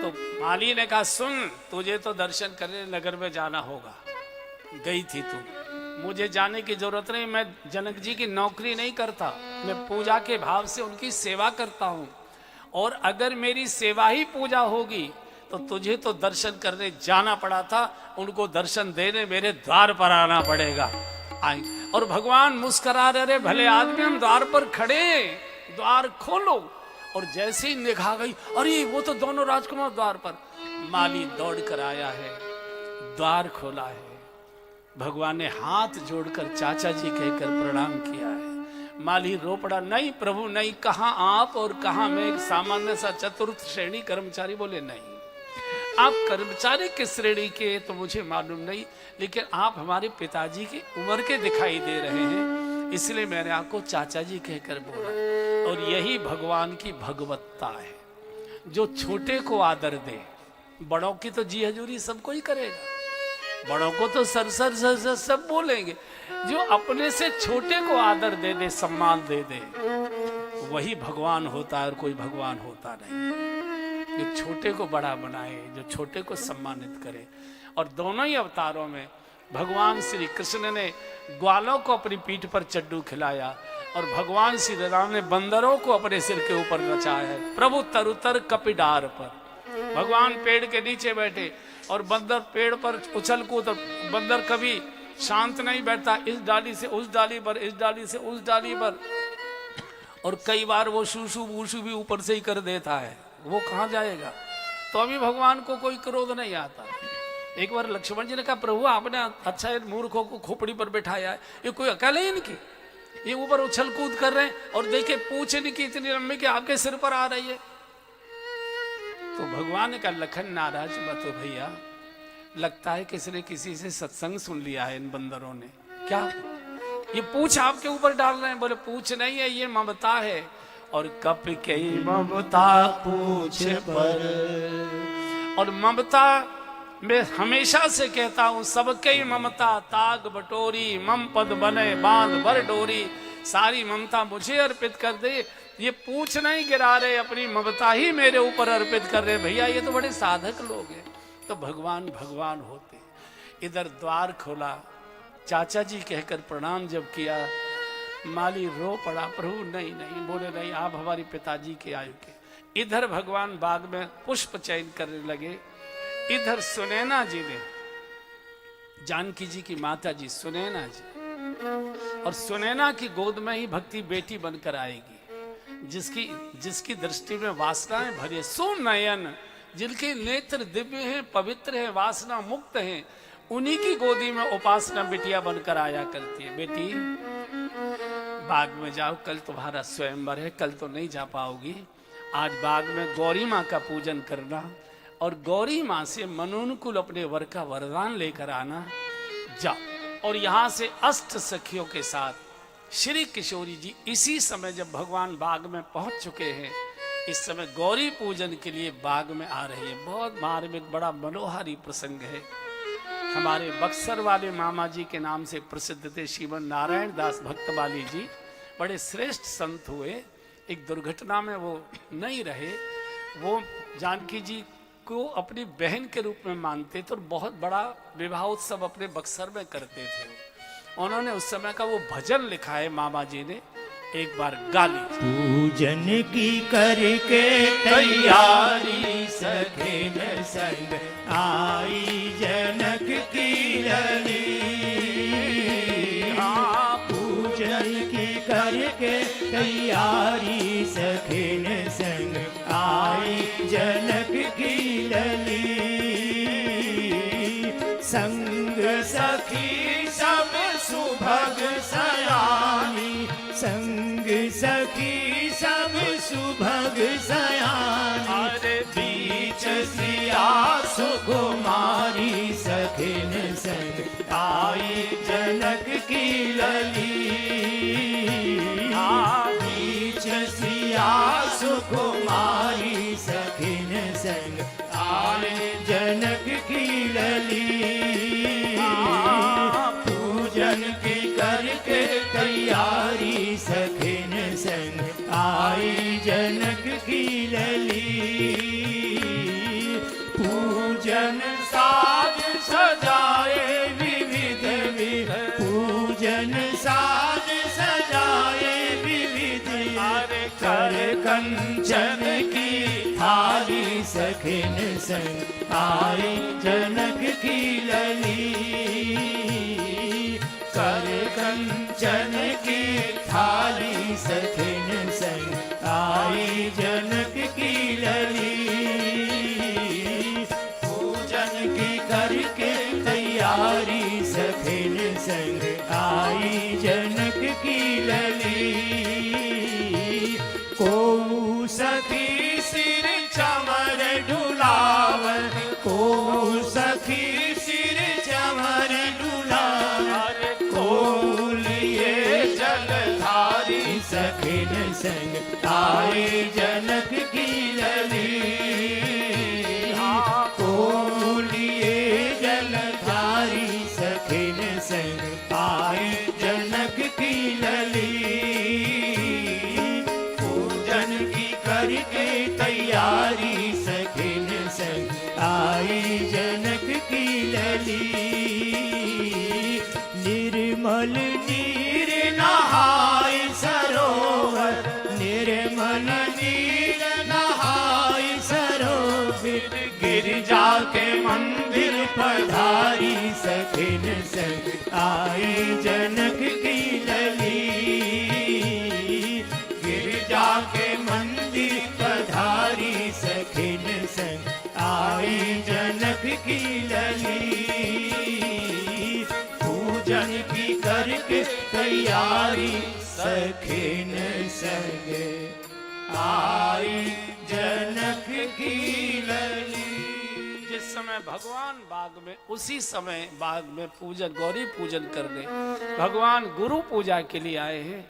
तो माली ने कहा सुन, तुझे तो दर्शन करने नगर में जाना होगा, गई थी तू, मुझे जाने की जरूरत नहीं। मैं जनक जी की नौकरी नहीं करता, मैं पूजा के भाव से उनकी सेवा करता हूँ, और अगर मेरी सेवा ही पूजा होगी तो तुझे तो दर्शन करने जाना पड़ा था, उनको दर्शन देने मेरे द्वार पर आना पड़ेगा। आई और भगवान मुस्कुरा रहे, भले आदमी हम द्वार पर खड़े, द्वार खोलो। और जैसे ही निगाह गई, अरे वो तो दोनों राजकुमार द्वार पर। माली दौड़ कर आया है, द्वार खोला है, भगवान ने हाथ जोड़कर चाचा जी कहकर प्रणाम किया है। माली रो पड़ा, नहीं प्रभु नहीं, कहां आप और कहां मैं, एक सामान्य सा चतुर्थ श्रेणी कर्मचारी। बोले नहीं, आप कर्मचारी किस श्रेणी के तो मुझे मालूम नहीं, लेकिन आप हमारे पिताजी की उम्र के दिखाई दे रहे हैं, इसलिए मैंने आपको चाचा जी कहकर बोला। और यही भगवान की भगवत्ता है, जो छोटे को आदर दे। बड़ों की तो जी हजूरी सबको ही करेगा, बड़ों को तो सर सर सर सर सब बोलेंगे, जो अपने से छोटे को आदर दे दे, सम्मान दे दे, वही भगवान होता है और कोई भगवान होता नहीं। जो छोटे को बड़ा बनाए, जो छोटे को सम्मानित करे। और दोनों ही अवतारों में भगवान श्री कृष्ण ने ग्वालों को अपनी पीठ पर चड्डू खिलाया, और भगवान श्री राम ने बंदरों को अपने सिर के ऊपर नचाया है। प्रभु तरुतर कपिडार पर, भगवान पेड़ के नीचे बैठे और बंदर पेड़ पर उछल कूद। बंदर कभी शांत नहीं बैठता, इस डाली से उस डाली पर, इस डाली से उस डाली पर, और कई बार वो शूशु वूशु भी ऊपर से ही कर देता है, वो कहाँ जाएगा। तो अभी भगवान को कोई क्रोध नहीं आता। एक बार लक्ष्मण जी ने कहा, प्रभु आपने अच्छा मूर्खों को खोपड़ी पर बैठाया है, ये कोई अकेले ही इनकी, ये ऊपर उछल कूद कर रहे हैं, और देखे पूछ इनकी इतनी लंबी कि आपके सिर पर आ रही है। तो भगवान ने कहा, लखन नाराज मत हो भैया, लगता है किसी ने किसी से सत्संग सुन लिया है इन बंदरों ने। क्या ये पूछ आपके ऊपर डाल रहे हैं? बोले पूछ नहीं है, ये ममता है। और कप के ममता पूछ पर, और ममता मैं हमेशा से कहता हूं, सबके ममता ताग बटोरी, मम पद बने बांध बर डोरी। सारी ममता मुझे अर्पित कर दे, ये पूछ नहीं गिरा रहे, अपनी ममता ही मेरे ऊपर अर्पित कर रहे। भैया ये तो बड़े साधक लोग हैं। तो भगवान भगवान होते। इधर द्वार खोला, चाचा जी कहकर प्रणाम जब किया, माली रो पड़ा, प्रभु नहीं नहीं। बोले नहीं, आप हमारे पिताजी के आयु के। इधर भगवान बाग में पुष्प चयन करने लगे, इधर सुनैना जी ने, जानकी जी की माता जी सुनैना जी, और सुनैना की गोद में ही भक्ति बेटी बनकर आएगी, जिसकी दृष्टि में वासनाएं भरी, सुनयन, जिनके नेत्र दिव्य हैं, पवित्र हैं, वासना मुक्त हैं, उन्हीं की गोदी में उपासना बिटिया बनकर आया करती है। बेटी बाग में जाओ, कल तुम्हारा स्वयंवर है, कल तो नहीं जा पाओगी, आज बाग में गौरी माँ का पूजन करना, और गौरी माँ से मनोनुकूल अपने वर का वरदान लेकर आना। जाओ। और यहाँ से अष्ट सखियों के साथ श्री किशोरी जी इसी समय जब भगवान बाग में पहुंच चुके हैं, इस समय गौरी पूजन के लिए बाग में आ रही है। बहुत मार्मिक बड़ा मनोहारी प्रसंग है। हमारे बक्सर वाले मामा जी के नाम से प्रसिद्ध थे श्रीमन नारायण दास भक्तमाली जी, बड़े श्रेष्ठ संत हुए। एक दुर्घटना में वो नहीं रहे, वो जानकी जी को अपनी बहन के रूप में मानते थे और बहुत बड़ा विवाह उत्सव अपने बक्सर में करते थे। उन्होंने उस समय का वो भजन लिखा है, मामा जी ने एक बार गा ली। पूजन की करके तैयारी सखिन संग आई जनक की लली। पूजन की करके तैयारी सखिन संग आई जनक की लली। संग सखी सब सुभग सयानी, संग सखी सब सुभग सयानी। अरे बीच सिया सुकुमारी सखिन संग आई जनक की लली। बीच सिया सुकुमारी सखिन संग आई जनक की लली। पूजन की करके तैयारी सखिन संग आई जनक की लली। पूजन साज सजाए विविध विध, पूजन साज सजाए विविध, कर कंचन की थाली सखिन संग आए जनक की लली, कर कंचन की थाली सखिन संग आई जनक की लली, पूजन की करके तैयारी सखिन संग आई जनक की लली, को सखी सिर चमर डुलावन, को सखी सिर चमर डुलावन, को लिए जलधारी सखिन संग आए जनक की लली, को लिए जलधारी सखिन संग आए जनक की लली, पूजन की करके तैयारी सखिन संग आई जनक की लली, निर्मल नीर नहाय सरोवर, निर्मल नीर नहाय सरोवर, गिरजा के मंदिर पधारी सखिन संग आई जनक की लली, गिरजा के मंदिर पधारी सखिन संग आई जनक की लली, पूजन की करके तैयारी सखिन संग आई जनक की लली। जिस समय भगवान बाग में, उसी समय बाग में पूजन, गौरी पूजन करने भगवान गुरु पूजा के लिए आए हैं।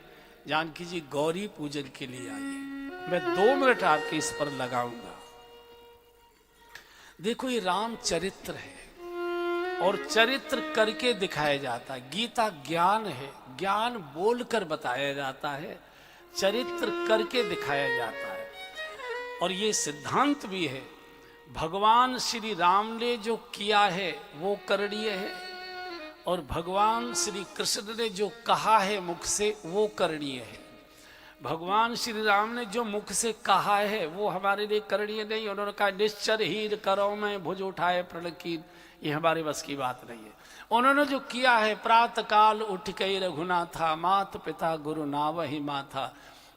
जानकी जी गौरी पूजन के लिए आई है। मैं 2 मिनट आपके इस पर लगाऊंगा। देखो ये रामचरित्र है और चरित्र करके दिखाया जाता है। गीता ज्ञान है, ज्ञान बोलकर बताया जाता है, चरित्र करके दिखाया जाता है। और ये सिद्धांत भी है, भगवान श्री राम ने जो किया है वो करणीय है और भगवान श्री कृष्ण ने जो कहा है मुख से वो करणीय है। भगवान श्री राम ने जो मुख से कहा है वो हमारे लिए करणीय नहीं। उन्होंने कहा निश्चर हीर करो मैं भुज उठाए प्रण कीन, ये हमारे बस की बात नहीं है। उन्होंने जो किया है प्रातः काल उठ के रघुनाथा, मात पिता गुरु नावहि माथा,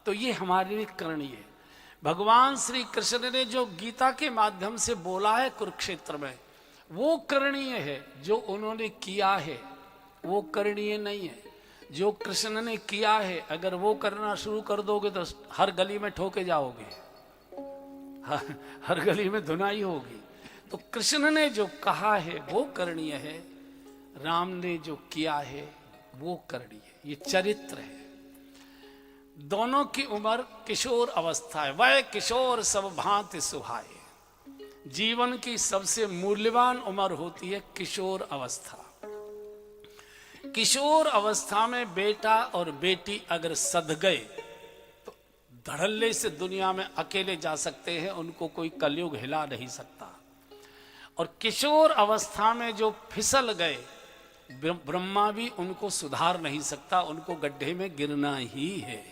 तो ये हमारे लिए करणीय है। भगवान श्री कृष्ण ने जो गीता के माध्यम से बोला है कुरुक्षेत्र में वो करणीय है। जो उन्होंने किया है वो करणीय नहीं है। जो कृष्ण ने किया है अगर वो करना शुरू कर दोगे तो हर गली में ठोके जाओगे, हर गली में धुनाई होगी। तो कृष्ण ने जो कहा है वो करणीय है, राम ने जो किया है वो करणीय है। ये चरित्र है। दोनों की उम्र किशोर अवस्था है। वह किशोर सब भांति सुहाए। जीवन की सबसे मूल्यवान उम्र होती है किशोर अवस्था। किशोर अवस्था में बेटा और बेटी अगर सध गए तो धड़ल्ले से दुनिया में अकेले जा सकते हैं, उनको कोई कलयुग हिला नहीं सकता। और किशोर अवस्था में जो फिसल गए ब्रह्मा भी उनको सुधार नहीं सकता, उनको गड्ढे में गिरना ही है।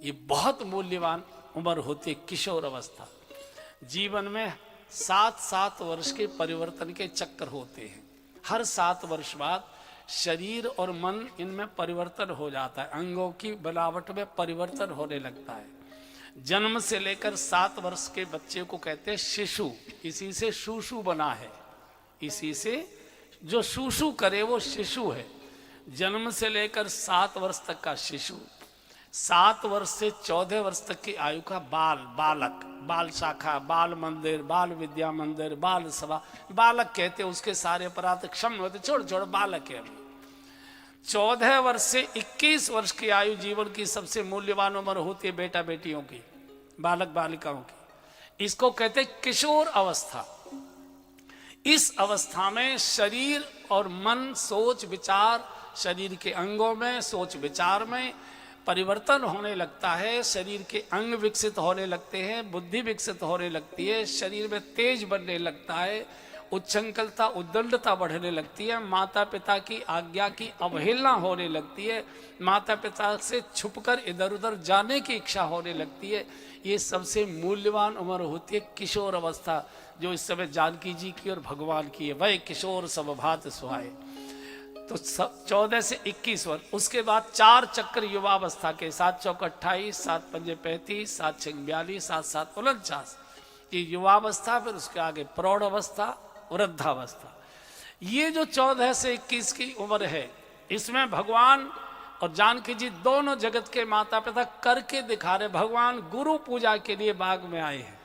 ये बहुत मूल्यवान उम्र होती है किशोर अवस्था। जीवन में 7-7 वर्ष के परिवर्तन के चक्कर होते हैं। हर 7 वर्ष बाद शरीर और मन इनमें परिवर्तन हो जाता है, अंगों की बनावट में परिवर्तन होने लगता है। जन्म से लेकर 7 वर्ष के बच्चे को कहते हैं शिशु। इसी से शूशु बना है, इसी से जो शूशु करे वो शिशु है। जन्म से लेकर 7 वर्ष तक का शिशु, 7 वर्ष से 14 वर्ष तक की आयु का बालक, बाल शाखा, बाल मंदिर, बाल विद्या मंदिर, बाल सभा, बालक कहते हैं। उसके सारे अपराध क्षम होते, छोड़ बालक है अभी। 14 वर्ष से 21 वर्ष की आयु जीवन की सबसे मूल्यवान उम्र होती है बेटा बेटियों की, बालक बालिकाओं की। इसको कहते हैं किशोर अवस्था। इस अवस्था में शरीर और मन, सोच विचार, शरीर के अंगों में, सोच विचार में परिवर्तन होने लगता है। शरीर के अंग विकसित होने लगते हैं, बुद्धि विकसित होने लगती है, शरीर में तेज बनने लगता है, उच्छृंखलता उद्दंडता बढ़ने लगती है, माता पिता की आज्ञा की अवहेलना होने लगती है, माता पिता से छुपकर इधर उधर जाने की इच्छा होने लगती है। ये सबसे मूल्यवान उम्र होती है किशोर अवस्था, जो इस समय जानकी जी की और भगवान की है। वह किशोर सब भात सुहाए। तो 14 से 21 वर्ष, उसके बाद 4 चक्र युवावस्था के, 7 चौक 28, 7 पंजे 35, 7 छंग 42, 7 7 49, ये युवावस्था। फिर उसके आगे प्रौढ़ अवस्था, वृद्धावस्था। ये जो 14 से 21 की उम्र है, इसमें भगवान और जानकी जी दोनों जगत के माता पिता करके दिखा रहे। भगवान गुरु पूजा के लिए बाग में आए हैं।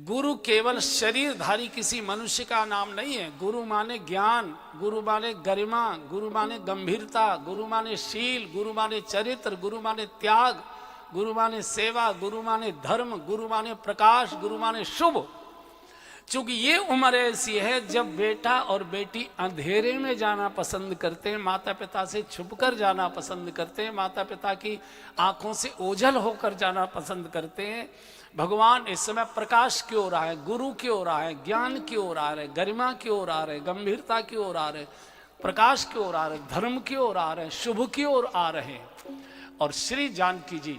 गुरु केवल शरीरधारी किसी मनुष्य का नाम नहीं है। गुरु माने ज्ञान, गुरु माने गरिमा, गुरु माने गंभीरता, गुरु माने शील, गुरु माने चरित्र, गुरु माने त्याग, गुरु माने सेवा, गुरु माने धर्म, गुरु माने प्रकाश, गुरु माने शुभ। चूंकि ये उम्र ऐसी है जब बेटा और बेटी अंधेरे में जाना पसंद करते हैं, माता पिता से छुपकर जाना पसंद करते हैं, माता पिता की आंखों से ओझल होकर जाना पसंद करते हैं। भगवान इस समय प्रकाश की ओर आ रहे, गुरु की ओर आ रहे, ज्ञान की ओर आ रहे, गरिमा की ओर आ रहे, गंभीरता की ओर आ रहे, प्रकाश की ओर आ रहे, धर्म की ओर आ रहे, शुभ की ओर आ रहे। और श्री जानकी जी,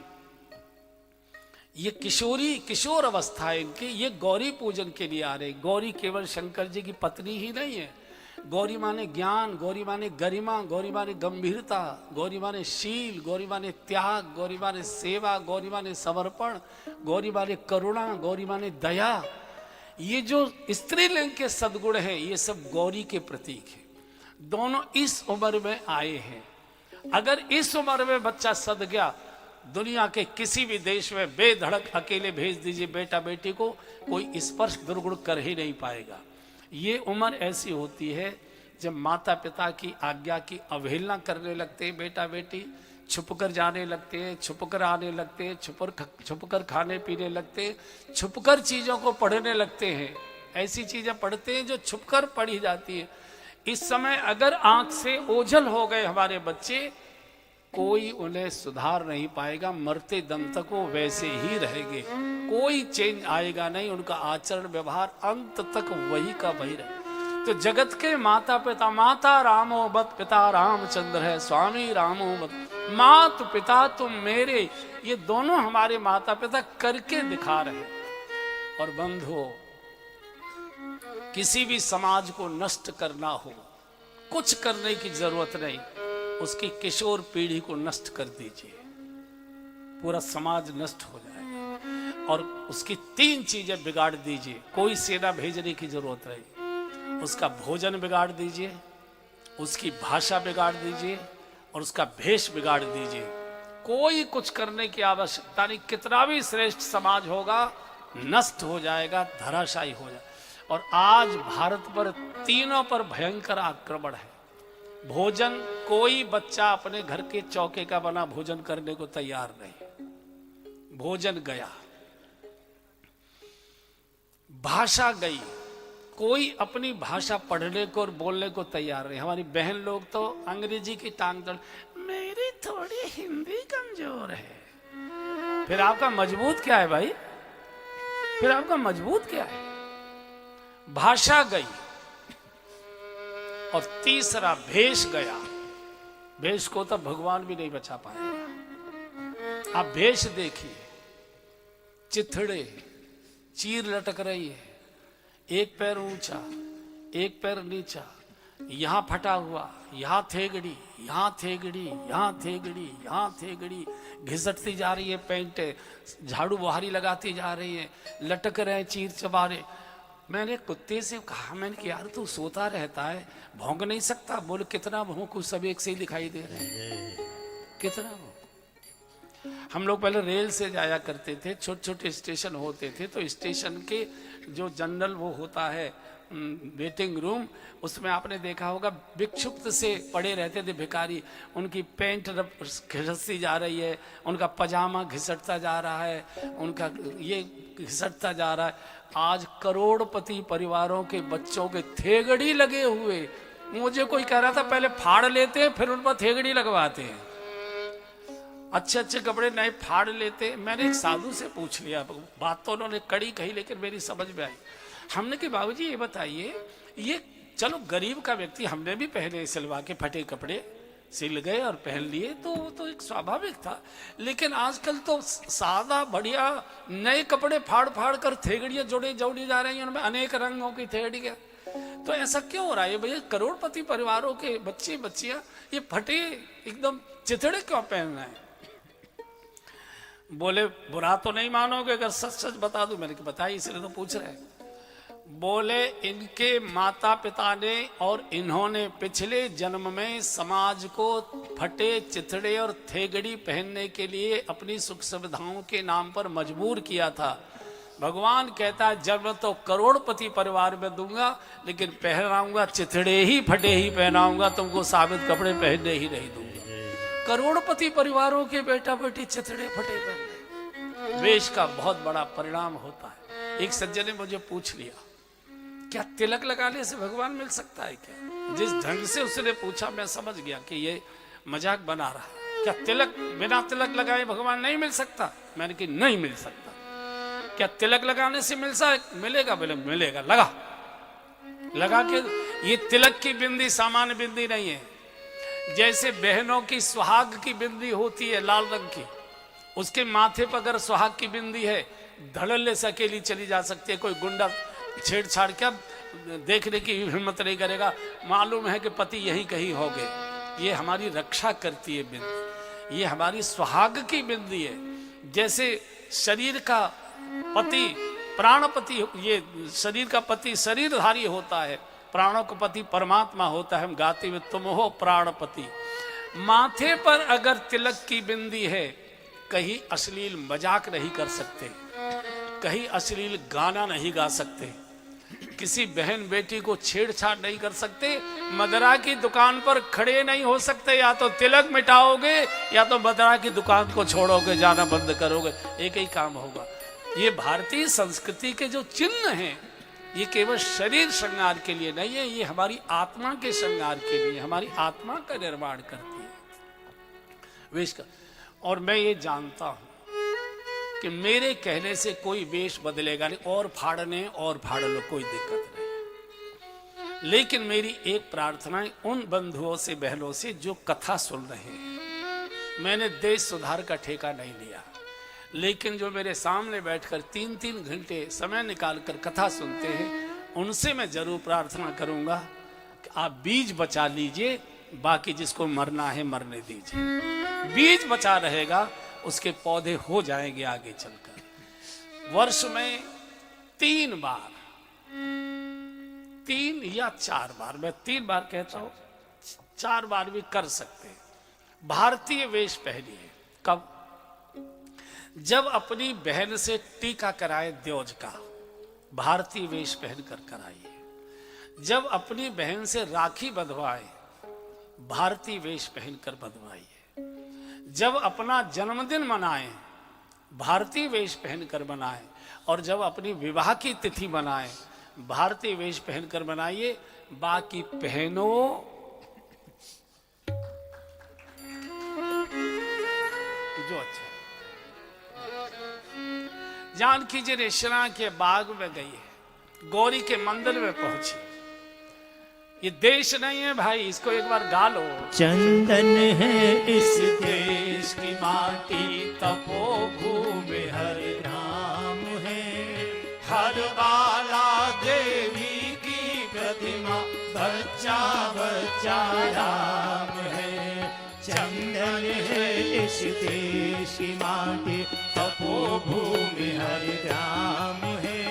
ये किशोर अवस्था है इनकी, ये गौरी पूजन के लिए आ रहे। गौरी केवल शंकर जी की पत्नी ही नहीं है। गौरी माने ज्ञान, गौरी माने गरिमा, गौरी माने गंभीरता, गौरी माने शील, गौरी माने त्याग, गौरी माने सेवा, गौरी माने समर्पण, गौरी माने करुणा, गौरी माने दया। ये जो स्त्रीलिंग के सद्गुण हैं, ये सब गौरी के प्रतीक हैं। दोनों इस उम्र में आए हैं। अगर इस उम्र में बच्चा सद गया, दुनिया के किसी भी देश में बेधड़क अकेले भेज दीजिए बेटा बेटी को, कोई स्पर्श दुर्गुण कर ही नहीं पाएगा। ये उम्र ऐसी होती है जब माता पिता की आज्ञा की अवहेलना करने लगते हैं बेटा बेटी, छुपकर जाने लगते हैं, छुपकर आने लगते हैं, छुपकर खाने पीने लगते हैं, छुपकर चीज़ों को पढ़ने लगते हैं। ऐसी चीज़ें पढ़ते हैं जो छुपकर पढ़ी जाती है। इस समय अगर आंख से ओझल हो गए हमारे बच्चे, कोई उन्हें सुधार नहीं पाएगा, मरते दम तक वो वैसे ही रहेंगे, कोई चेंज आएगा नहीं। उनका आचरण व्यवहार अंत तक वही का वही रहे। तो जगत के माता पिता, माता रामो बत पिता रामचंद्र है, स्वामी रामो बत, मात पिता तुम मेरे, ये दोनों हमारे माता पिता करके दिखा रहे। और बंधुओं, किसी भी समाज को नष्ट करना हो, कुछ करने की जरूरत नहीं, उसकी किशोर पीढ़ी को नष्ट कर दीजिए, पूरा समाज नष्ट हो जाएगा। और उसकी 3 चीजें बिगाड़ दीजिए, कोई सेना भेजने की जरूरत नहीं। उसका भोजन बिगाड़ दीजिए, उसकी भाषा बिगाड़ दीजिए, और उसका भेष बिगाड़ दीजिए। कोई कुछ करने की आवश्यकता नहीं। कितना भी श्रेष्ठ समाज होगा, नष्ट हो जाएगा, धराशायी हो जाएगा। और आज भारत पर तीनों पर भयंकर आक्रमण है। भोजन, कोई बच्चा अपने घर के चौके का बना भोजन करने को तैयार नहीं। भोजन गया, भाषा गई, कोई अपनी भाषा पढ़ने को और बोलने को तैयार नहीं। हमारी बहन लोग तो अंग्रेजी की टांग तोड़, मेरी थोड़ी हिंदी कमजोर है। फिर आपका मजबूत क्या है भाई? फिर आपका मजबूत क्या है? भाषा गई। और तीसरा भेष गया। भेष को तो भगवान भी नहीं बचा पाएगा। आप भेष देखिए, चिथड़े, चीर लटक रही है, एक पैर ऊंचा, एक पैर नीचा, यहां फटा हुआ, यहां थेगड़ी, यहां थेगड़ी, यहां थेगड़ी, यहां थेगड़ी, घिसटती जा रही है पैंट, झाड़ू बुहारी लगाती जा रही है, लटक रहे चीर चबारे। मैंने कुत्ते से कहा, मैंने कि यार तू सोता रहता है, भौंक नहीं सकता? बोले कितना भौंकू, सब एक से ही दिखाई दे रहे हैं, कितना भौंक। हम लोग पहले रेल से जाया करते थे, छोटे छोटे स्टेशन होते थे, तो स्टेशन के जो जनरल वो होता है वेटिंग रूम, उसमें आपने देखा होगा विक्षुब्ध से पड़े रहते थे भिखारी। उनकी पैंट घिसटती जा रही है, उनका पजामा घिसटता जा रहा है, उनका ये घिसटता जा रहा है। आज करोड़पति परिवारों के बच्चों के थेगड़ी लगे हुए। मुझे कोई कह रहा था पहले फाड़ लेते हैं फिर उन पर थेगड़ी लगवाते हैं। अच्छे अच्छे कपड़े नए फाड़ लेते। मैंने एक साधु से पूछ लिया, बात तो उन्होंने कड़ी कही लेकिन मेरी समझ में आई। हमने कि बाबूजी ये बताइए, ये चलो गरीब का व्यक्ति, हमने भी पहले सिलवा के फटे कपड़े सिल गए और पहन लिए, तो एक स्वाभाविक था। लेकिन आजकल तो सादा बढ़िया नए कपड़े फाड़ फाड़ कर थेगड़ियां जोड़ी जा रही हैं, उनमें अनेक रंगों की थेगड़ियां। तो ऐसा क्यों हो रहा है भैया? करोड़पति परिवारों के बच्चे बच्चियां ये फटे एकदम चिथड़े क्यों पहन रहे हैं? बोले बुरा तो नहीं मानोगे अगर सच सच बता दूं? मैंने कहा बताइए, इसलिए तो पूछ रहे हैं। बोले इनके माता पिता ने और इन्होंने पिछले जन्म में समाज को फटे चिथड़े और थेगड़ी पहनने के लिए अपनी सुख सुविधाओं के नाम पर मजबूर किया था। भगवान कहता है जन्म तो करोड़पति परिवार में दूंगा, लेकिन पहनाऊंगा चिथड़े ही फटे ही पहनाऊंगा, तुमको साबित कपड़े पहनने ही नहीं दूंगा। करोड़पति परिवारों के बेटा बेटी चिथड़े फटे पहनने, वेश का बहुत बड़ा परिणाम होता है। एक सज्जन ने मुझे पूछ लिया, क्या तिलक लगाने से भगवान मिल सकता है क्या? जिस ढंग से उसने पूछा मैं समझ गया कि ये मजाक बना रहा है। क्या तिलक बिना तिलक लगाए भगवान नहीं मिल सकता? मैंने कहा नहीं मिल सकता। क्या तिलक लगाने से मिलेगा? बोले मिलेगा, लगा के। ये तिलक की बिंदी सामान्य बिंदी नहीं है। जैसे बहनों की सुहाग की बिंदी होती है लाल रंग की, उसके माथे पर अगर सुहाग की बिंदी है, धड़ल्ले से अकेली चली जा सकती है, कोई गुंडा छेड़छाड़ क्या देखने की हिम्मत नहीं करेगा, मालूम है कि पति यही कहीं हो गए। ये हमारी रक्षा करती है बिंदी, ये हमारी सुहाग की बिंदी है। जैसे शरीर का पति प्राणपति, ये शरीर का पति शरीरधारी होता है, प्राणों का पति परमात्मा होता है। हम गाते में तुम हो प्राणपति। माथे पर अगर तिलक की बिंदी है, कहीं अश्लील मजाक नहीं कर सकते, कहीं अश्लील गाना नहीं गा सकते, किसी बहन बेटी को छेड़छाड़ नहीं कर सकते, मदरा की दुकान पर खड़े नहीं हो सकते। या तो तिलक मिटाओगे या तो मदरा की दुकान को छोड़ोगे, जाना बंद करोगे, एक ही काम होगा। ये भारतीय संस्कृति के जो चिन्ह हैं, ये केवल शरीर श्रृंगार के लिए नहीं है, ये हमारी आत्मा के श्रृंगार के लिए, हमारी आत्मा का निर्माण करती है वेश का। और मैं ये जानता हूं कि मेरे कहने से कोई वेश बदलेगा नहीं, और फाड़ लो, कोई दिक्कत नहीं। लेकिन मेरी एक प्रार्थना है उन बंधुओं से बहनों से जो कथा सुन रहे हैं। मैंने देश सुधार का ठेका नहीं लिया, लेकिन जो मेरे सामने बैठकर 3-3 घंटे समय निकालकर कथा सुनते हैं, उनसे मैं जरूर प्रार्थना करूंगा कि आप बीज बचा लीजिए, बाकी जिसको मरना है मरने दीजिए। बीज बचा रहेगा, उसके पौधे हो जाएंगे आगे चलकर। वर्ष में 3 बार, 3 या 4 बार, मैं 3 बार कहता हूं, 4 बार भी कर सकते हैं, भारतीय वेश पहनिए। कब? जब अपनी बहन से टीका कराए द्योज का, भारतीय वेश पहनकर कराइए। जब अपनी बहन से राखी बंधवाए, भारतीय वेश पहनकर बंधवाइए। जब अपना जन्मदिन मनाएं, भारतीय वेश पहनकर मनाएं। और जब अपनी विवाह की तिथि मनाएं, भारतीय वेश पहनकर मनाइए। बाकी पहनो जो अच्छा। जानकी जी रेशना के बाग में गई है, गौरी के मंदिर में पहुंची। ये देश नहीं है भाई, इसको एक बार गा लो। चंदन है इस देश की माटी, तपोभूमि हर नाम है। हर बाला देवी की प्रतिमा, बच्चा बच्चा राम है। चंदन है इस देश की माटी, तपोभूमि हर ग्राम है।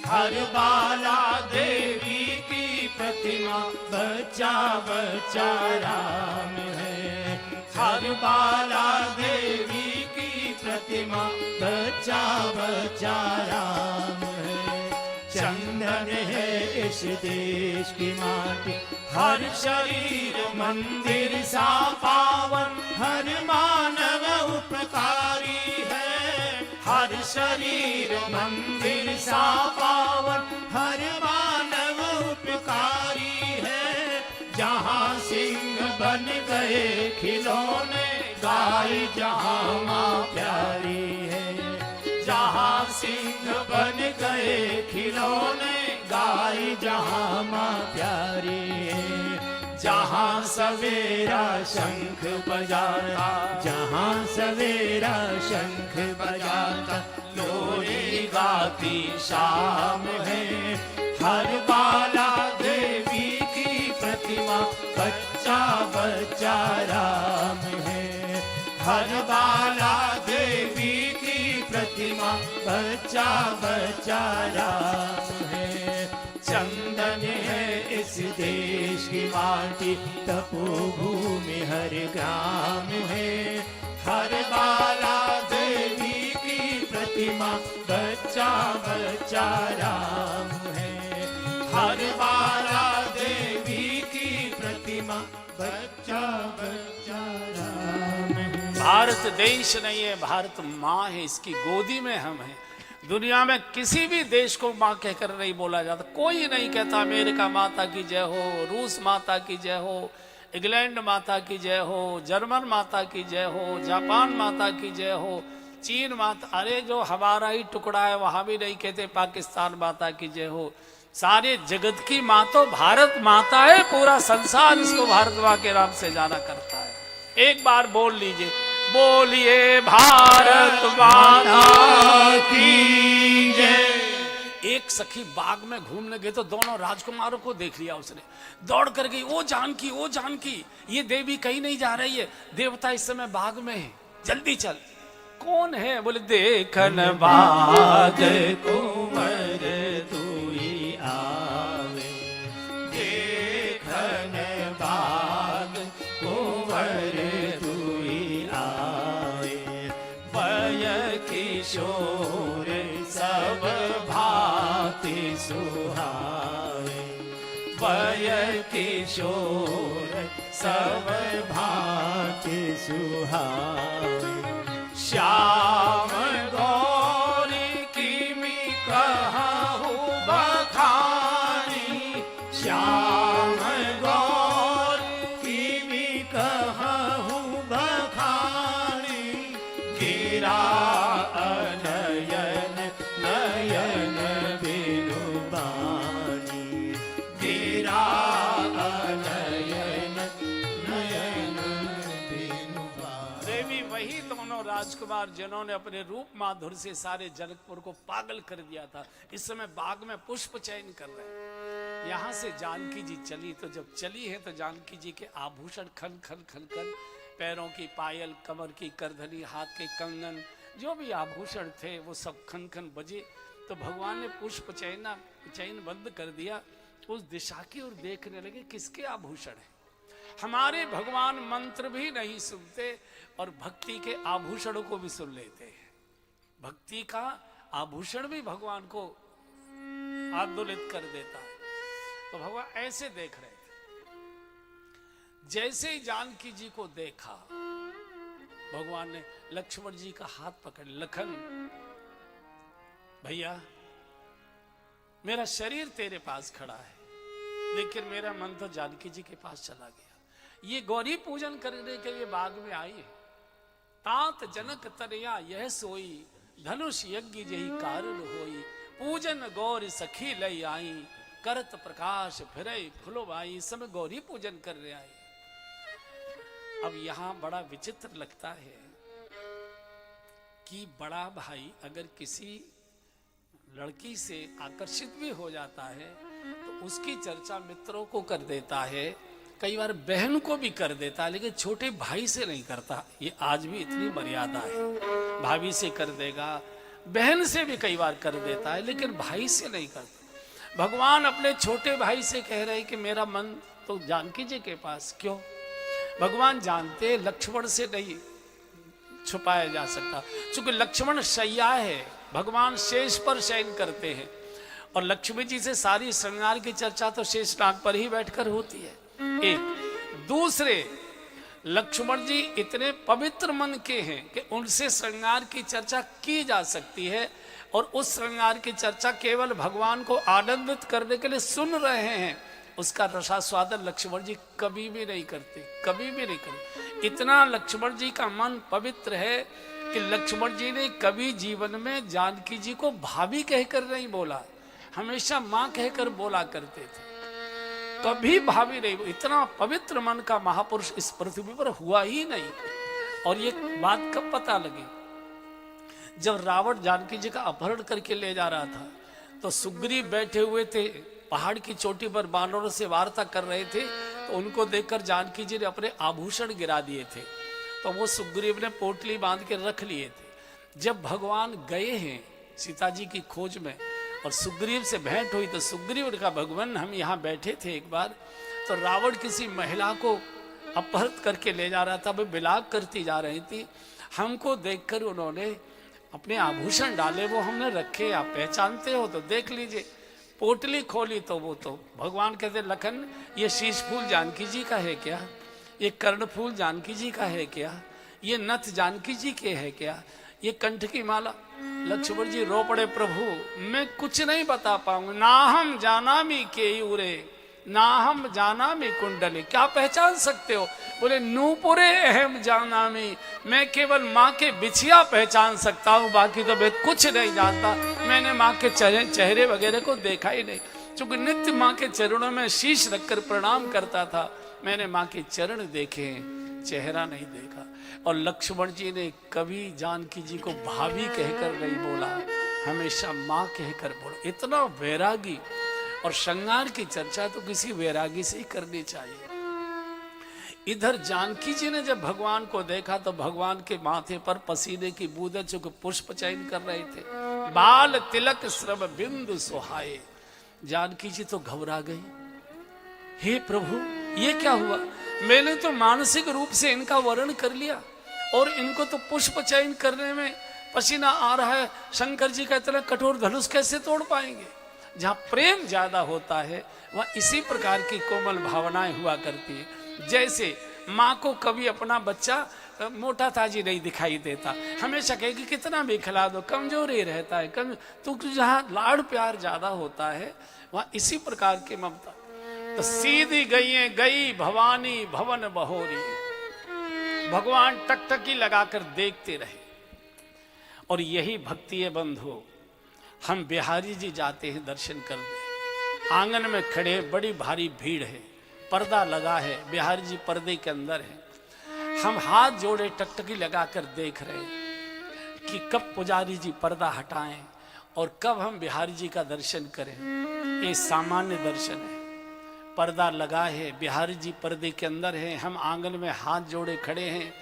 हर बाला देवी की प्रतिमा, बच्चा बच्चा राम है। हर बाला देवी की प्रतिमा, बच्चा बच्चा राम है। चंदन है इस देश की माटी, हर शरीर मंदिर सा पावन, हर मानव उपकारी है। हर शरीर मंदिर सा पावन, हर मानव उपकारी है। जहाँ सिंह बन गए खिलौने, गाय जहाँ माँ प्यारी है। जहाँ सिंह बन गए खिलौने, श्यामा प्यारी जहाँ सवेरा शंख बजाता, जहाँ सवेरा शंख बजाता, लोरी गाती शाम है। हर बाला देवी की प्रतिमा, बच्चा बच्चा राम है। हर बाला देवी की प्रतिमा, बच्चा बच्चा राम है। चंदन है इस देश की माटी, तपोभूमि हर ग्राम है। हर बाला देवी की प्रतिमा, बच्चा बच्चा राम है। हर बाला देवी की प्रतिमा, बच्चा बच्चा राम है। भारत देश नहीं है, भारत माँ है, इसकी गोदी में हम हैं। दुनिया में किसी भी देश को माँ कहकर नहीं बोला जाता। कोई नहीं कहता अमेरिका माता की जय हो, रूस माता की जय हो, इंग्लैंड माता की जय हो, जर्मन माता की जय हो, जापान माता की जय हो, चीन माता। अरे जो हमारा ही टुकड़ा है वहां भी नहीं कहते पाकिस्तान माता की जय हो। सारे जगत की माँ तो भारत माता है। पूरा संसार इसको भारत माँ के नाम से जाना करता है। एक बार बोल लीजिए, बोलिए भारत माता की जय। एक सखी बाग में घूमने गए तो दोनों राजकुमारों को देख लिया उसने, दौड़ कर गई, ओ जानकी, ओ जानकी, ये देवी कहीं नहीं जा रही है, देवता इस समय बाग में है, जल्दी चल। कौन है? बोले देखन बाग कुंवर दुई आवे, देखन बाग कुंवर दुई आवे। वय किशोर सब भांति सुहावे, वय किशोर सब भांति सुहावे। श्याम गौरी की मी कहूँ बखानी, श्याम गौरी की मी कहूँ बखानी। गिरा अनयन नयन बिनु बानी, गिरा अनयन नयन बिनु बानी। देवी वही दोनों राजकुमार जिन्होंने अपने रूप माधुर्य से सारे जनकपुर को पागल कर दिया था, इस समय बाग में पुष्प चयन कर रहे हैं। यहाँ से जानकी जी चली, तो जब चली है तो जानकी जी के आभूषण खन खन खन खन, पैरों की पायल, कमर की करधनी, हाथ के कंगन, जो भी आभूषण थे वो सब खन खन बजे। तो भगवान ने पुष्प चयन बंद कर दिया, उस दिशा की ओर देखने लगे किसके आभूषण है। हमारे भगवान मंत्र भी नहीं सुनते और भक्ति के आभूषणों को भी सुन लेते हैं। भक्ति का आभूषण भी भगवान को आंदोलित कर देता है। तो भगवान ऐसे देख रहे थे। जैसे ही जानकी जी को देखा, भगवान ने लक्ष्मण जी का हाथ पकड़, लखन भैया मेरा शरीर तेरे पास खड़ा है, लेकिन मेरा मन तो जानकी जी के पास चला गया। ये गौरी पूजन करने के लिए बाग में आई है। तात जनक तनया यह सोई, धनुष यज्ञ जही कारण होई। पूजन गौरी सखी लई आई, करत प्रकाश फिरे फुलवाई। सब गौरी पूजन कर रहे आई। अब यहां बड़ा विचित्र लगता है कि बड़ा भाई अगर किसी लड़की से आकर्षित भी हो जाता है तो उसकी चर्चा मित्रों को कर देता है, कई बार बहन को भी कर देता है, लेकिन छोटे भाई से नहीं करता। ये आज भी इतनी मर्यादा है। भाभी से कर देगा, बहन से भी कई बार कर देता है, लेकिन भाई से नहीं करता। भगवान अपने छोटे भाई से कह रहे हैं कि मेरा मन तो जानकी जी के पास। क्यों? भगवान जानते हैं लक्ष्मण से नहीं छुपाया जा सकता, क्योंकि लक्ष्मण शैया है, भगवान शेष पर शयन करते हैं और लक्ष्मी जी से सारी श्रृंगार की चर्चा तो शेषनाग पर ही बैठकर होती है। एक दूसरे, लक्ष्मण जी इतने पवित्र मन के हैं कि उनसे श्रृंगार की चर्चा की जा सकती है और उस श्रृंगार की चर्चा केवल भगवान को आनंदित करने के लिए सुन रहे हैं। उसका रसास्वादन लक्ष्मण जी कभी भी नहीं करते, कभी भी नहीं करते। इतना लक्ष्मण जी का मन पवित्र है कि लक्ष्मण जी ने कभी जीवन में जानकी जी को भाभी कहकर नहीं बोला। हमेशा माँ कहकर बोला करते थे, कभी भाभी नहीं। इतना पवित्र मन का महापुरुष इस पृथ्वी पर हुआ ही नहीं। और ये बात कब पता लगी, जब रावण जानकी जी का अपहरण करके ले जा रहा था, तो सुग्रीव बैठे हुए थे पहाड़ की चोटी पर, बानरों से वार्ता कर रहे थे। तो उनको देखकर जानकी जी ने अपने आभूषण गिरा दिए थे, तो वो सुग्रीव ने पोटली बांध के रख लिए थे। जब भगवान गए हैं सीता जी की खोज में और सुग्रीव से भेंट हुई, तो सुग्रीव ने कहा, भगवान हम यहाँ बैठे थे एक बार, तो रावण किसी महिला को अपहृत करके ले जा रहा था, वो विलाप करती जा रही थी। हमको देखकर उन्होंने अपने आभूषण डाले, वो हमने रखे, आप पहचानते हो तो देख लीजिए। पोटली खोली तो वो तो भगवान कहते, लखन ये शीश फूल जानकी जी का है क्या, ये कर्ण फूल जानकी जी का है क्या, ये नथ जानकी जी के है क्या, ये कंठ की माला। लक्ष्मण जी रो पड़े, प्रभु मैं कुछ नहीं बता पाऊंगा, ना हम जाना मी के उरे, ना हम जाना मी कुंडली। क्या पहचान सकते हो? बोले नूपुरे अहम जाना मी, मैं केवल माँ के बिछिया पहचान सकता हूँ, बाकी तो मैं कुछ नहीं जानता। मैंने माँ के चेहरे वगैरह को देखा ही नहीं, क्योंकि नित्य माँ के चरणों में शीश रखकर प्रणाम करता था। मैंने माँ के चरण देखे, चेहरा नहीं देखा। और लक्ष्मण जी ने कभी जानकी जी को भाभी कहकर नहीं बोला, हमेशा माँ कहकर बोला। इतना वैरागी, और श्रृंगार की चर्चा तो किसी वैरागी से ही करनी चाहिए। इधर जानकी जी ने जब भगवान को देखा, तो भगवान के माथे पर पसीने की बूंदें चूंकि पुष्प चयन कर रहे थे, बाल तिलक श्रम बिंदु सुहाए। जानकी जी तो घबरा गई, हे प्रभु ये क्या हुआ? मैंने तो मानसिक रूप से इनका वर्णन कर लिया, और इनको तो पुष्प चयन करने में पसीना आ रहा है। शंकर जी का इतना कठोर धनुष कैसे तोड़ पाएंगे? जहाँ प्रेम ज्यादा होता है वहाँ इसी प्रकार की कोमल भावनाएं हुआ करती है। जैसे माँ को कभी अपना बच्चा मोटा ताजी नहीं दिखाई देता, हमेशा कहेगी कितना भी खिला दो, कमजोर ही रहता है। तो जहाँ लाड़ प्यार ज्यादा होता है वहाँ इसी प्रकार की ममता। तो सीधी गई भवानी भवन बहोरी, भगवान टकटकी लगाकर देखते रहे। और यही भक्ति है बंधु। हम बिहारी जी जाते हैं दर्शन करने, आंगन में खड़े, बड़ी भारी भीड़ है, पर्दा लगा है, बिहारी जी पर्दे के अंदर है। हम हाथ जोड़े टकटकी लगाकर देख रहे हैं कि कब पुजारी जी पर्दा हटाएं और कब हम बिहारी जी का दर्शन करें। ये सामान्य दर्शन है, पर्दा लगा है, बिहारी जी पर्दे के अंदर हैं, हम आंगन में हाथ जोड़े खड़े हैं,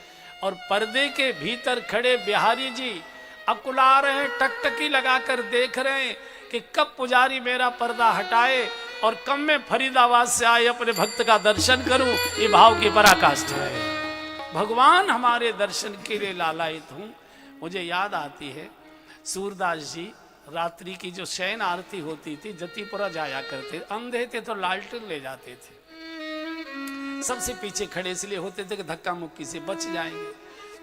और पर्दे के भीतर खड़े बिहारी जी अकुला रहे हैं, टकटकी लगाकर देख रहे हैं कि कब पुजारी मेरा पर्दा हटाए और कब मैं फरीदाबाद से आए अपने भक्त का दर्शन करूं। ये भाव की पराकाष्ठा है। भगवान हमारे दर्शन के लिए लालायित हूं। मुझे याद आती है सूरदास जी रात्रि की जो शयन आरती होती थी, जतीपुरा जाया करते, अंधे थे तो लालटेन ले जाते थे, सबसे पीछे खड़े इसलिए होते थे कि धक्का मुक्की से बच जाएंगे।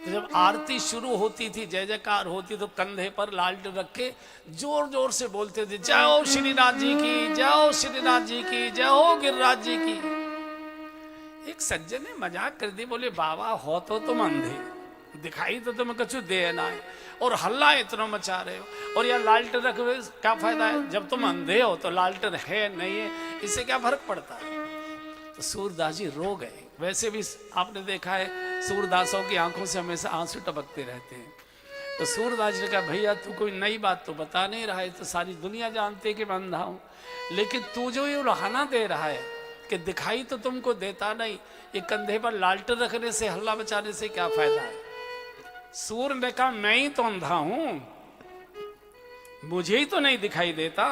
तो जब आरती शुरू होती थी, जय जयकार होती, तो कंधे पर लालटेन रख के जोर जोर से बोलते थे, जय हो श्रीनाथ जी की, जय हो श्रीनाथ जी की, जय हो गिरिराज जी की। एक सज्जन ने मजाक कर दी, बोले बाबा हो तो तुम अंधे, दिखाई तो तुम्हें कुछ दे ना है, और हल्ला इतना मचा रहे हो, और यार लालटेन रखे हुए क्या फायदा है? जब तुम अंधे हो तो लालटेन है नहीं है, इससे क्या फर्क पड़ता है? तो सूरदास जी रो गए। वैसे भी आपने देखा है सूरदासों की आंखों से हमेशा आंसू टपकते रहते हैं। तो सूरदास जी ने कहा, भैया तू कोई नई बात तो बता नहीं रहा है, तो सारी दुनिया जानती है कि मैं अंधा हूं, लेकिन तू जो ये उल्हाना दे रहा है कि दिखाई तो तुमको देता नहीं, ये कंधे पर लालटेन रखने से, हल्ला मचाने से क्या फायदा है? सूर ने कहा, मैं ही तो अंधा हूं, मुझे ही तो नहीं दिखाई देता,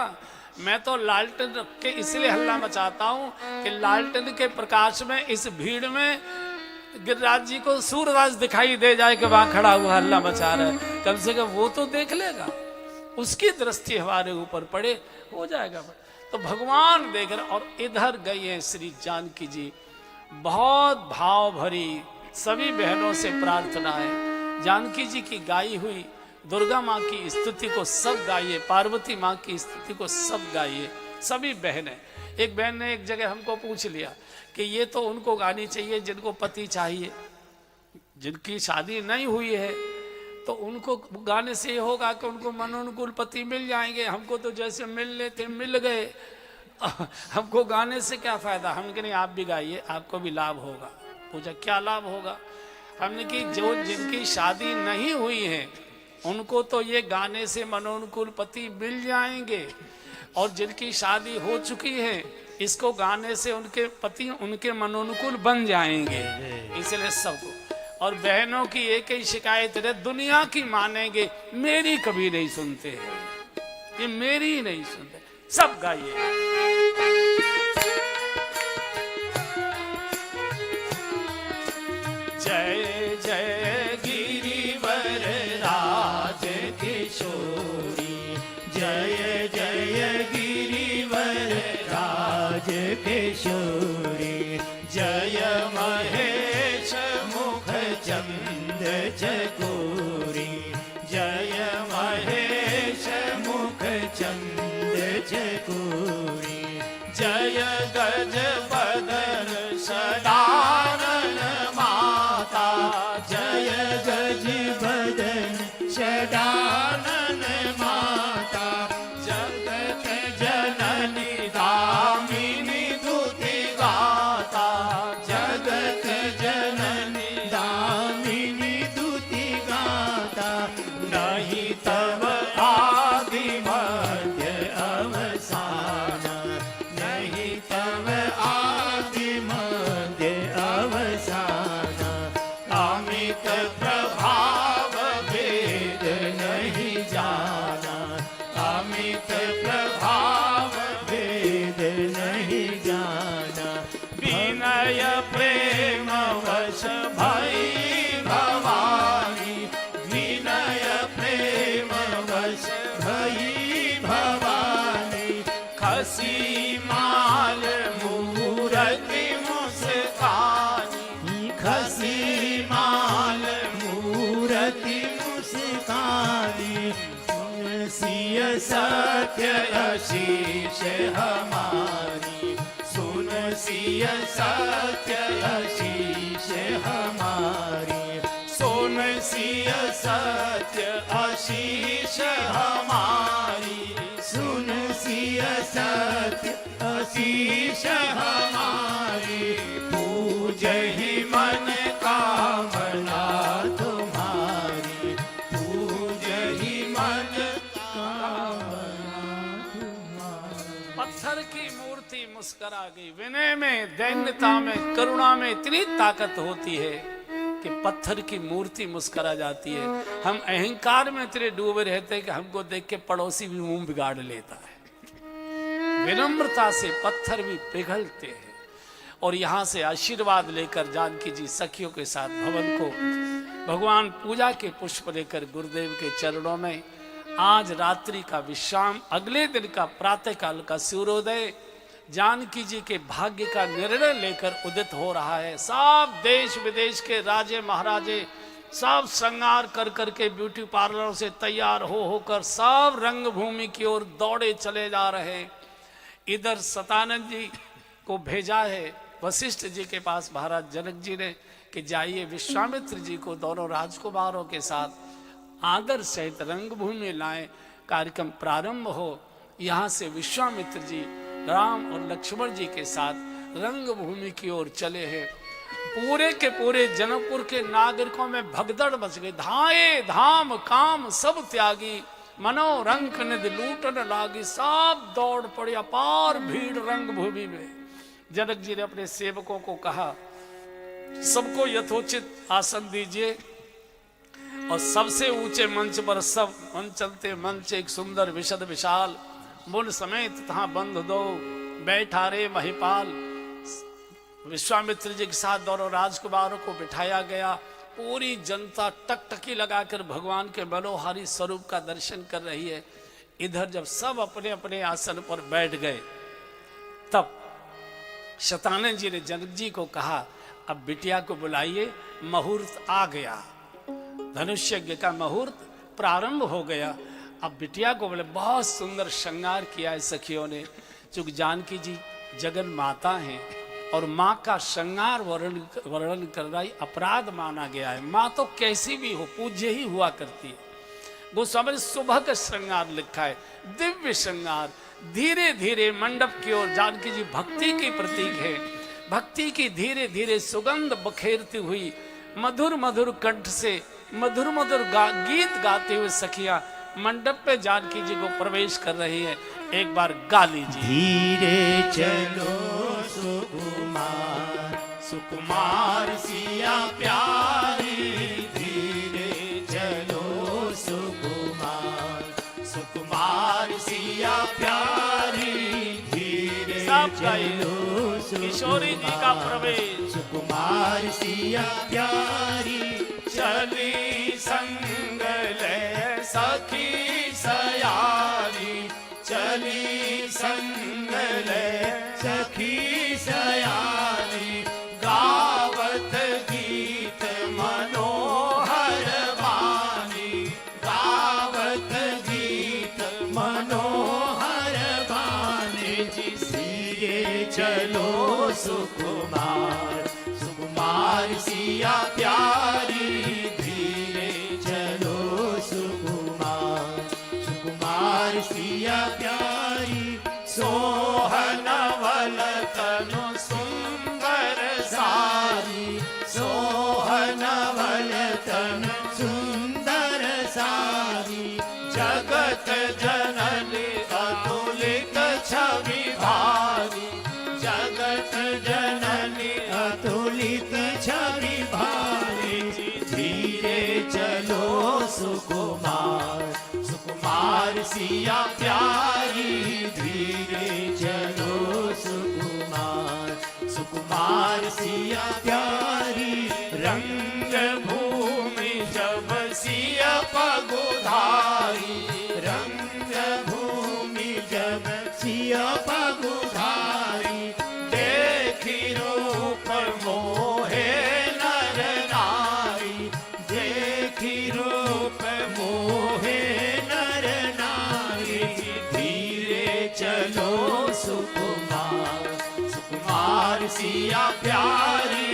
मैं तो लालटेन रख के इसलिए हल्ला मचाता हूं कि लालटेन के प्रकाश में इस भीड़ में गिरिराज जी को सूरदास दिखाई दे जाए कि वहां खड़ा हुआ हल्ला मचा रहा है, कम से कम वो तो देख लेगा, उसकी दृष्टि हमारे ऊपर पड़े, हो जाएगा। तो भगवान देख रहे। और इधर गई है श्री जानकी जी, बहुत भाव भरी सभी बहनों से प्रार्थना है, जानकी जी की गाई हुई दुर्गा माँ की स्तुति को सब गाइए, पार्वती माँ की स्तुति को सब गाइए, सभी बहनें। एक बहन ने एक जगह हमको पूछ लिया कि ये तो उनको गानी चाहिए जिनको पति चाहिए, जिनकी शादी नहीं हुई है, तो उनको गाने से ये होगा कि उनको मनोनुकूल पति मिल जाएंगे, हमको तो जैसे मिल लेते मिल गए, हमको गाने से क्या फायदा। हम कह नहीं आप भी गाइए, आपको भी लाभ होगा। पूछा क्या लाभ होगा? हमने कि जो जिनकी शादी नहीं हुई है उनको तो ये गाने से मनोनुकूल पति मिल जाएंगे, और जिनकी शादी हो चुकी है इसको गाने से उनके पति उनके मनोनुकूल बन जाएंगे। इसलिए सबको, और बहनों की एक ही शिकायत है, दुनिया की मानेंगे, मेरी कभी नहीं सुनते हैं, ये मेरी ही नहीं सुनते। सब गाइए। जय जय गिरिवर राज किशोरी, जय जय गिरिवर राज किशोरी, जय महेश मुख चंद चकोरी, जय महेश मुख चंद चकोरी, जय गज बदन सदानन माता, जय गज बदन सदानन माता, जगत जननी दामिनी दुति गाता, जगत जननी दामिनी दुति गाता, नहीं तब आदि मध्य अवसान, नहीं तब आदि मध्य अवसान, अमित प्रभाव भेद नहीं जाना, अमित प्रभाव भेद नहीं जाना, विनय प्रेम वश भई भवानी, विनय प्रेम वश भई भवानी, खसी माल मूरति मुस्कानी, खसी माल मूरति मुस्कानी, सिय सत्य आशीष हमारी, सुन सिय सत्य आशीष हमारी, सुन सिय सत्य आशीष हमारी, सुन सिय सत्य आशीष हमारी, पूज ही मन कामना तुम्हारी, पूज ही मन कामना तुम्हारी। पत्थर की मूर्ति मुस्करा गई। विनय में, दैन्यता में, करुणा में इतनी ताकत होती है कि पत्थर की मूर्ति मुस्करा जाती है। हम अहंकार में इतने डूबे रहते हैं कि हमको देख के पड़ोसी भी मुंह बिगाड़ लेता है। विनम्रता से पत्थर भी पिघलते हैं। और यहाँ से आशीर्वाद लेकर जानकी जी सखियों के साथ भवन को भगवान पूजा के पुष्प लेकर गुरुदेव के चरणों में आज रात्रि का विश्राम, अगले दिन का प्रातः काल का सूर्योदय जानकी जी के भाग्य का निर्णय लेकर उदित हो रहा है। सब देश विदेश के राजे महाराजे सब श्रृंगार कर करके ब्यूटी पार्लरों से तैयार हो होकर सब रंगभूमि की ओर दौड़े चले जा रहे हैं। इधर सतानंद जी को भेजा है वशिष्ठ जी के पास महाराज जनक जी ने कि जाइए विश्वामित्र जी को दोनों राजकुमारों के साथ आदर सहित रंगभूमि लाएं, कार्यक्रम प्रारंभ हो। यहाँ से विश्वामित्र जी राम और लक्ष्मण जी के साथ रंगभूमि की ओर चले हैं। पूरे के पूरे जनकपुर के नागरिकों में भगदड़ मच गई। धाये धाम काम सब त्यागी, मनोरंग निधि लूटन लागी। सब दौड़ पड़ी, अपार भीड़ रंगभूमि में। जनक जी ने अपने सेवकों को कहा सबको यथोचित आसन दीजिए और सबसे ऊंचे मंच पर सब मन चलते मंच एक सुंदर विशद विशाल मूल समेत तहाँ बंध दो बैठा रे महिपाल। विश्वामित्र जी के साथ दोनों राजकुमारों को बिठाया गया। पूरी जनता टकटकी लगाकर भगवान के मनोहारी स्वरूप का दर्शन कर रही है। इधर जब सब अपने अपने आसन पर बैठ गए तब शतानंद जी ने जनक जी को कहा अब बिटिया को बुलाइए, मुहूर्त आ गया, धनुष यज्ञ का मुहूर्त प्रारंभ हो गया। अब बिटिया को बोले बहुत सुंदर श्रृंगार किया है सखियों ने। चूंकि जानकी जी जगन माता हैं, और माँ का श्रृंगार वर्णन करना ही अपराध माना गया है। माँ तो कैसी भी हो पूज्य ही हुआ करती है। गोस्वामी सुबह का श्रृंगार लिखा है, दिव्य श्रृंगार। धीरे धीरे मंडप की ओर जानकी जी भक्ति की प्रतीक है। भक्ति की धीरे धीरे सुगंध बखेरती हुई मधुर मधुर कंठ से मधुर मधुर गीत गाते हुए सखियां मंडप पे जानकी जी को प्रवेश कर रही है। एक बार गा लीजिए। धीरे चलो सुकुमार, सुकुमार सिया प्यारी, धीरे चलो सुकुमार, सुकुमार सिया प्यारी, धीरे चलो किशोरी जी का प्रवेश। सुकुमार सिया प्यारी, चली संग ले सखी सयारी, चली संग ले सखी सयारी, गावत गीत मनोहर वाणी, गावत गीत मनोहर वाणी। धीरे चलो सुकुमार, सुकुमार सिया प्यारी, धीरे चलो सुकुमार, सुकुमार सिया प्यारी। सोहनवल तनु सुंदर सारी, सोहनवल तनु सुंदर सारी, जगत जननी अतुलित छवि भारी, जगत जननी अतुलित छवि भारी। धीरे चलो सुकुमार, सुकुमार सिया प्यारी, धीरे चलो सुकुमार, सुकुमार सिया प्यारी। रंग भूमि जब सिया पगुधारी, रंग भूमि जब सिया पगुधारी, देखी रूप मोहे नर नारी, देखी रूप मोहे नर नारी। धीरे चलो सुकुमार, सुकुमार सिया प्यारी,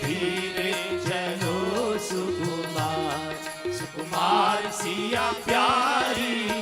धीरे चलो सुकुमार, सुकुमार सिया प्यारी।